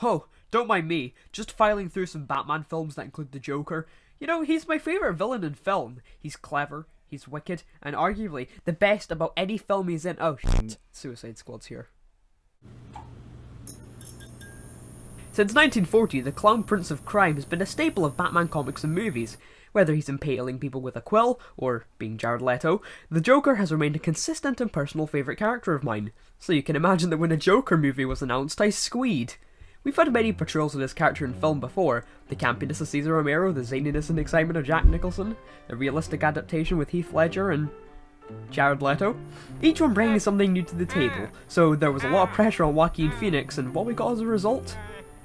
Oh, don't mind me, just filing through some Batman films that include the Joker. You know, he's my favourite villain in film. He's clever, he's wicked, and arguably the best about any film he's in. Oh shit, Suicide Squad's here. Since 1940, the Clown Prince of Crime has been a staple of Batman comics and movies. Whether he's impaling people with a quill, or being Jared Leto, the Joker has remained a consistent and personal favourite character of mine. So you can imagine that when a Joker movie was announced, I squeed. We've had many portrayals of this character in film before: the campiness of Cesar Romero, the zaniness and excitement of Jack Nicholson, the realistic adaptation with Heath Ledger and Jared Leto. Each one bringing something new to the table, so there was a lot of pressure on Joaquin Phoenix, and what we got as a result?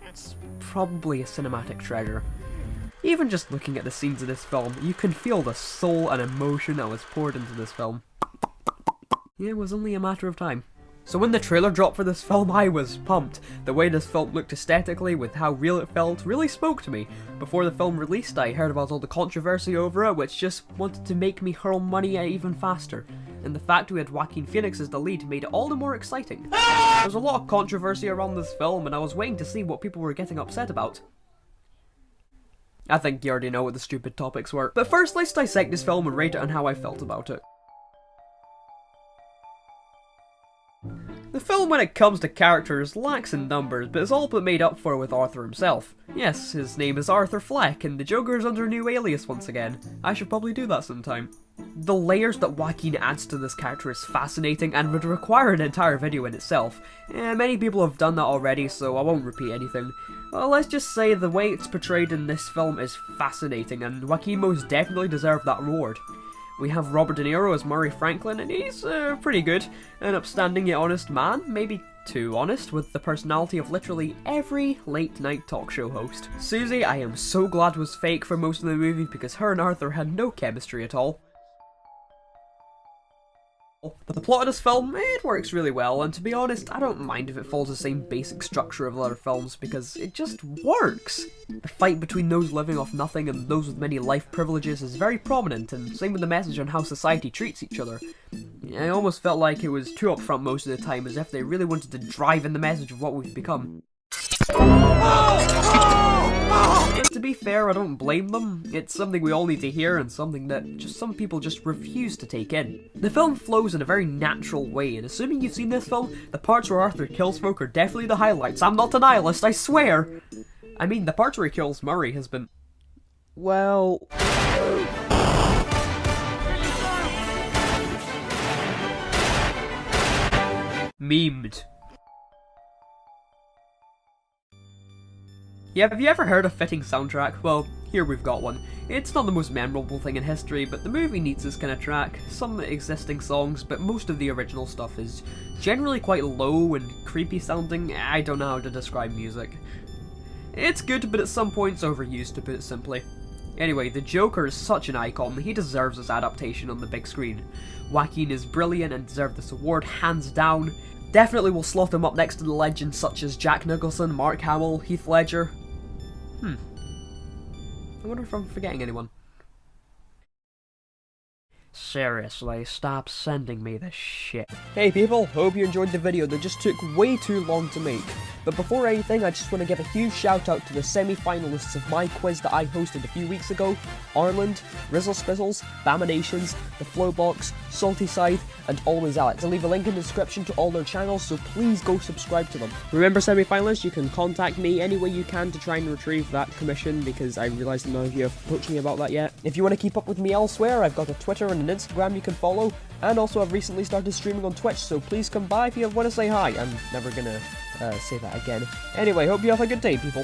It's probably a cinematic treasure. Even just looking at the scenes of this film, you can feel the soul and emotion that was poured into this film. It was only a matter of time. So when the trailer dropped for this film, I was pumped. The way this film looked aesthetically, with how real it felt, really spoke to me. Before the film released, I heard about all the controversy over it, which just wanted to make me hurl money at it even faster. And the fact we had Joaquin Phoenix as the lead made it all the more exciting. There was a lot of controversy around this film, and I was waiting to see what people were getting upset about. I think you already know what the stupid topics were. But first, let's dissect this film and rate it on how I felt about it. The film, when it comes to characters, lacks in numbers, but is all but made up for with Arthur himself. Yes, his name is Arthur Fleck, and the Joker is under a new alias once again. I should probably do that sometime. The layers that Joaquin adds to this character is fascinating and would require an entire video in itself. Many people have done that already, so I won't repeat anything. Well, let's just say the way it's portrayed in this film is fascinating, and Joaquin most definitely deserved that reward. We have Robert De Niro as Murray Franklin, and he's pretty good. An upstanding yet honest man, maybe too honest, with the personality of literally every late-night talk show host. Susie, I am so glad was fake for most of the movie because her and Arthur had no chemistry at all. But the plot of this film, it works really well, and to be honest, I don't mind if it follows the same basic structure of other films, because it just works! The fight between those living off nothing and those with many life privileges is very prominent, and same with the message on how society treats each other. I almost felt like it was too upfront most of the time, as if they really wanted to drive in the message of what we've become. But to be fair, I don't blame them. It's something we all need to hear, and something that just some people just refuse to take in. The film flows in a very natural way, and assuming you've seen this film, the parts where Arthur kills folk are definitely the highlights. I'm not a nihilist, I swear! I mean, the parts where he kills Murray has been... well... memed. Yeah, have you ever heard a fitting soundtrack? Well, here we've got one. It's not the most memorable thing in history, but the movie needs this kind of track. Some existing songs, but most of the original stuff is generally quite low and creepy sounding. I don't know how to describe music. It's good, but at some points overused, to put it simply. Anyway, the Joker is such an icon, he deserves this adaptation on the big screen. Joaquin is brilliant and deserves this award hands down. Definitely will slot him up next to the legends such as Jack Nicholson, Mark Hamill, Heath Ledger. I wonder if I'm forgetting anyone. Seriously, stop sending me this shit. Hey people, hope you enjoyed the video that just took way too long to make. But before anything, I just want to give a huge shout out to the semi-finalists of my quiz that I hosted a few weeks ago: Arland, Rizzle Spizzles, Baminations, The Flowbox, Salty Side, and Always Alex. I'll leave a link in the description to all their channels, so please go subscribe to them. Remember, semi-finalists, you can contact me any way you can to try and retrieve that commission, because I realise none of you have approached me about that yet. If you want to keep up with me elsewhere, I've got a Twitter and an Instagram you can follow, and also I've recently started streaming on Twitch, so please come by if you want to say hi. I'm never gonna say that again. Anyway, hope you have a good day, people.